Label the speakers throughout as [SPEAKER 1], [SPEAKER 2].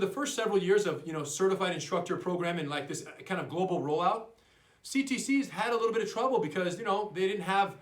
[SPEAKER 1] the first several years of certified instructor program and like this kind of global rollout, CTCs had a little bit of trouble because they didn't have.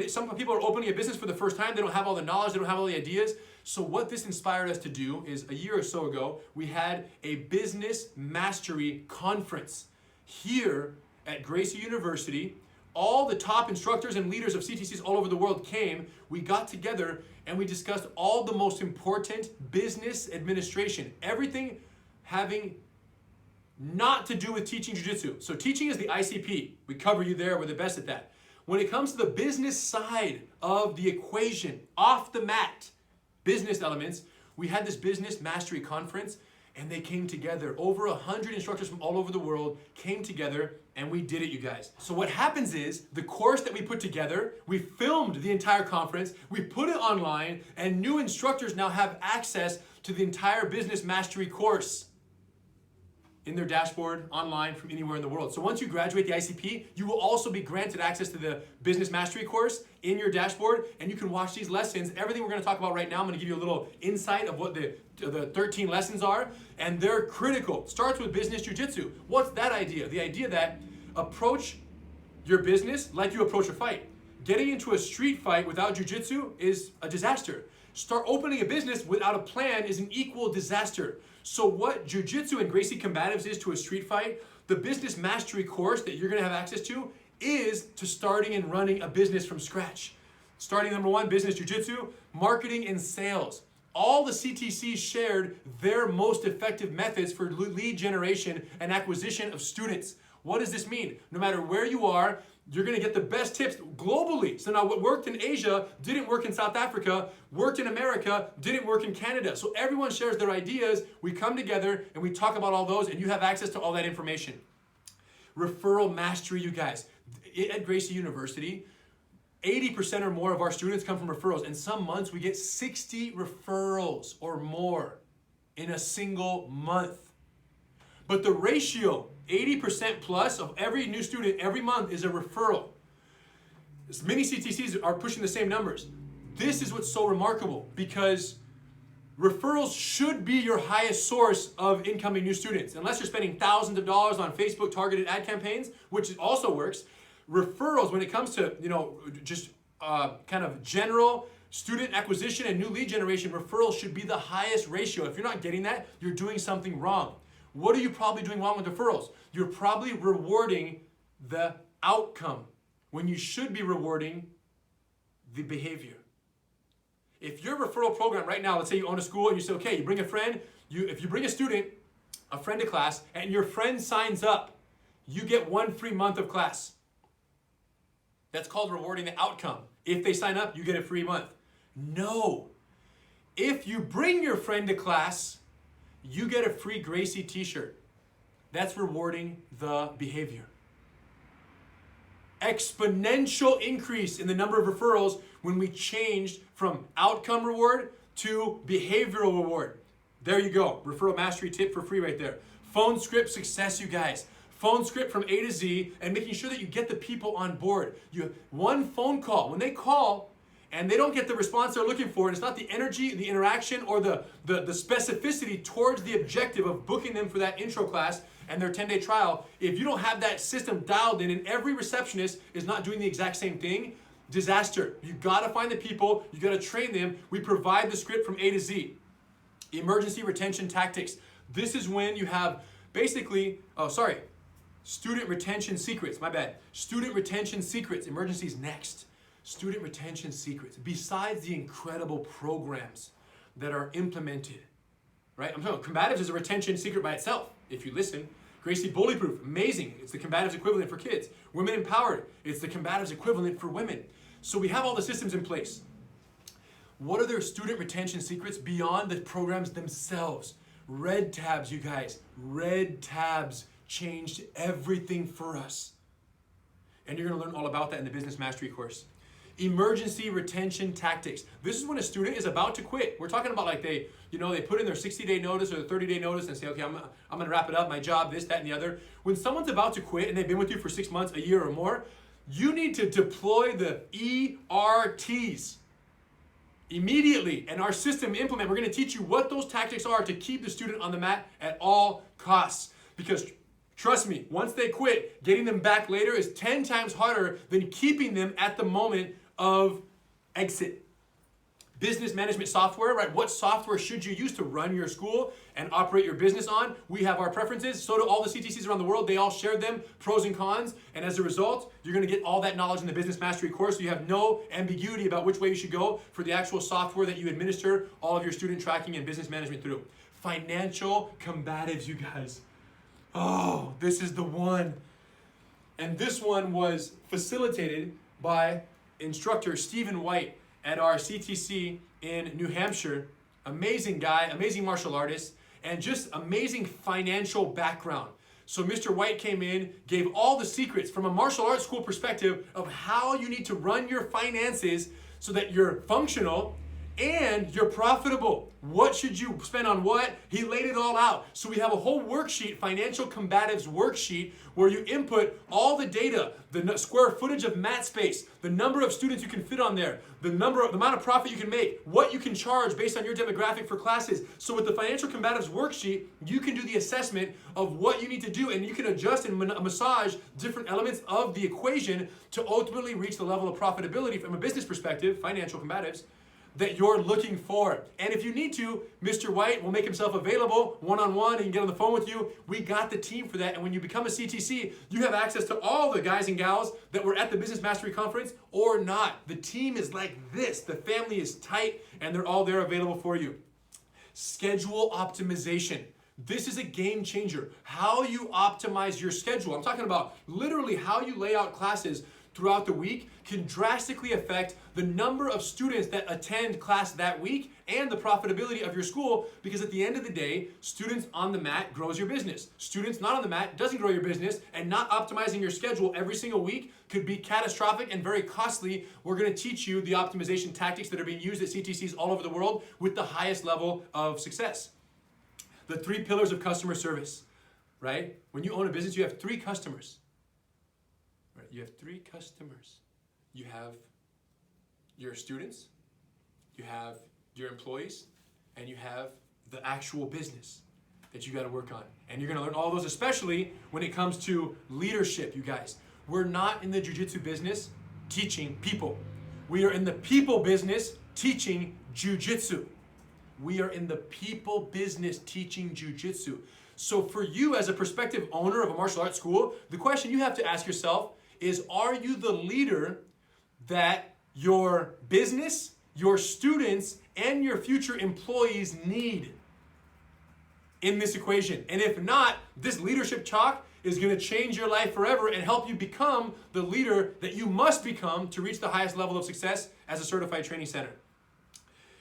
[SPEAKER 1] Some people are opening a business for the first time. They don't have all the knowledge. They don't have all the ideas. So what this inspired us to do is a year or so ago, we had a business mastery conference here at Gracie University. All the top instructors and leaders of CTCs all over the world came. We got together and we discussed all the most important business administration, everything having not to do with teaching jiu-jitsu. So teaching is the ICP. We cover you there. We're the best at that. When it comes to the business side of the equation, off the mat, business elements, we had this business mastery conference and they came together. Over 100 instructors from all over the world came together and we did it, you guys. So what happens is the course that we put together, we filmed the entire conference, we put it online, and new instructors now have access to the entire business mastery course in their dashboard online from anywhere in the world. So once you graduate the ICP, you will also be granted access to the business mastery course in your dashboard, and you can watch these lessons. Everything we're gonna talk about right now, I'm gonna give you a little insight of what the 13 lessons are, and they're critical. Starts with business jiu-jitsu. What's that idea? The idea that approach your business like you approach a fight. Getting into a street fight without jiu-jitsu is a disaster. Start opening a business without a plan is an equal disaster. So what jiu-jitsu and Gracie Combatives is to a street fight, the business mastery course that you're gonna have access to is to starting and running a business from scratch. Starting number one, business jiu-jitsu, marketing and sales. All the CTCs shared their most effective methods for lead generation and acquisition of students. What does this mean? No matter where you are, you're gonna get the best tips globally. So now what worked in Asia didn't work in South Africa, worked in America, didn't work in Canada. So everyone shares their ideas, we come together and we talk about all those and you have access to all that information. Referral Mastery, you guys. At Gracie University, 80% or more of our students come from referrals, and some months we get 60 referrals or more in a single month. But the ratio, 80% plus of every new student every month is a referral. Many CTCs are pushing the same numbers. This is what's so remarkable because referrals should be your highest source of incoming new students. Unless you're spending thousands of dollars on Facebook targeted ad campaigns, which also works. Referrals, when it comes to kind of general student acquisition and new lead generation, referrals should be the highest ratio. If you're not getting that, you're doing something wrong. What are you probably doing wrong with referrals? You're probably rewarding the outcome when you should be rewarding the behavior. If your referral program right now, let's say you own a school and you say, okay, you bring a friend, if you bring a student, a friend to class, and your friend signs up, you get 1 free month of class. That's called rewarding the outcome. If they sign up, you get a free month. No. If you bring your friend to class, you get a free Gracie t-shirt. That's rewarding the behavior. Exponential increase in the number of referrals when we changed from outcome reward to behavioral reward. There you go. Referral Mastery tip for free right there. Phone script success, you guys. Phone script from A to Z and making sure that you get the people on board. You have one phone call. When they call and they don't get the response they're looking for, and it's not the energy, the interaction, or the specificity towards the objective of booking them for that intro class and their 10-day trial, if you don't have that system dialed in and every receptionist is not doing the exact same thing, disaster. You gotta find the people, you gotta train them. We provide the script from A to Z. Emergency retention tactics. This is when you have basically, student retention secrets, my bad. Student retention secrets, emergencies next. Student retention secrets. Besides the incredible programs that are implemented, right? I'm talking Combatives is a retention secret by itself, if you listen. Gracie Bullyproof, amazing. It's the Combatives equivalent for kids. Women Empowered, it's the Combatives equivalent for women. So we have all the systems in place. What are their student retention secrets beyond the programs themselves? Red tabs, you guys. Red tabs changed everything for us. And you're going to learn all about that in the Business Mastery course. Emergency retention tactics. This is when a student is about to quit. We're talking about like they put in their 60-day notice or the 30-day notice and say, okay, I'm going to wrap it up, my job, this, that, and the other. When someone's about to quit and they've been with you for 6 months, a year or more, you need to deploy the ERTs. immediately. And our system implement, we're going to teach you what those tactics are to keep the student on the mat at all costs. Because trust me, once they quit, getting them back later is 10 times harder than keeping them at the moment of exit. Business management software, right? What software should you use to run your school and operate your business on? We have our preferences. So do all the CTCs around the world. They all share them, pros and cons. And as a result, you're going to get all that knowledge in the Business Mastery course. So you have no ambiguity about which way you should go for the actual software that you administer all of your student tracking and business management through. Financial Combatives, you guys. Oh, this is the one. And this one was facilitated by instructor Stephen White at our CTC in New Hampshire. Amazing guy, amazing martial artist, and just amazing financial background. So Mr. White came in, gave all the secrets from a martial arts school perspective of how you need to run your finances so that you're functional and you're profitable. What should you spend on what? He laid it all out. So we have a whole worksheet, Financial Combatives worksheet, where you input all the data, the square footage of mat space, the number of students you can fit on there, the amount of profit you can make, what you can charge based on your demographic for classes. So with the Financial Combatives worksheet, you can do the assessment of what you need to do, and you can adjust and massage different elements of the equation to ultimately reach the level of profitability from a business perspective, Financial Combatives, that you're looking for. And if you need to, Mr. White will make himself available one-on-one. He can get on the phone with you. We got the team for that. And when you become a CTC, you have access to all the guys and gals that were at the Business Mastery Conference or not. The team is like this. The family is tight, and they're all there available for you. Schedule optimization. This is a game changer. How you optimize your schedule. I'm talking about literally how you lay out classes throughout the week can drastically affect the number of students that attend class that week and the profitability of your school, because at the end of the day, students on the mat grows your business. Students not on the mat doesn't grow your business, and not optimizing your schedule every single week could be catastrophic and very costly. We're going to teach you the optimization tactics that are being used at CTCs all over the world with the highest level of success. The 3 pillars of customer service, right? When you own a business, you have 3 customers. Right? You have 3 customers. You have your students, you have your employees, and you have the actual business that you got to work on. And you're going to learn all those, especially when it comes to leadership, you guys. We're not in the Jiu-Jitsu business teaching people. We are in the people business teaching Jiu-Jitsu. We are in the people business teaching Jiu-Jitsu. So for you as a prospective owner of a martial arts school, the question you have to ask yourself is, are you the leader that your business, your students, and your future employees need in this equation? And if not, this leadership talk is going to change your life forever and help you become the leader that you must become to reach the highest level of success as a certified training center.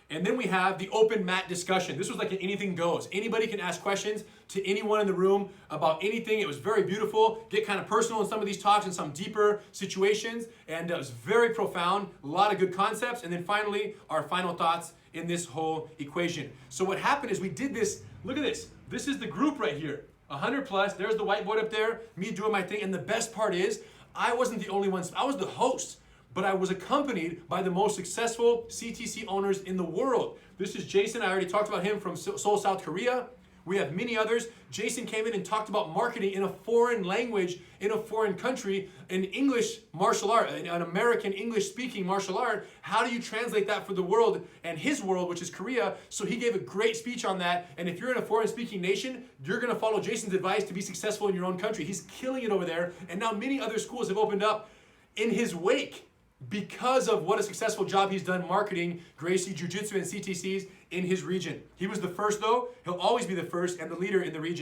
[SPEAKER 1] And then we have the open mat discussion. This was like an anything goes. Anybody can ask questions to anyone in the room about anything. It was very beautiful. Get kind of personal in some of these talks and some deeper situations. And it was very profound. A lot of good concepts. And then finally, our final thoughts in this whole equation. So what happened is we did this. Look at this. This is the group right here. 100 plus. There's the whiteboard up there. Me doing my thing. And the best part is I wasn't the only one. I was the host. But I was accompanied by the most successful CTC owners in the world. This is Jason. I already talked about him from Seoul, South Korea. We have many others. Jason came in and talked about marketing in a foreign language, in a foreign country, an English martial art, an American English-speaking martial art. How do you translate that for the world and his world, which is Korea? So he gave a great speech on that. And if you're in a foreign-speaking nation, you're going to follow Jason's advice to be successful in your own country. He's killing it over there. And now many other schools have opened up in his wake, because of what a successful job he's done marketing Gracie Jiu-Jitsu and CTCs in his region. He was the first though. He'll always be the first and the leader in the region.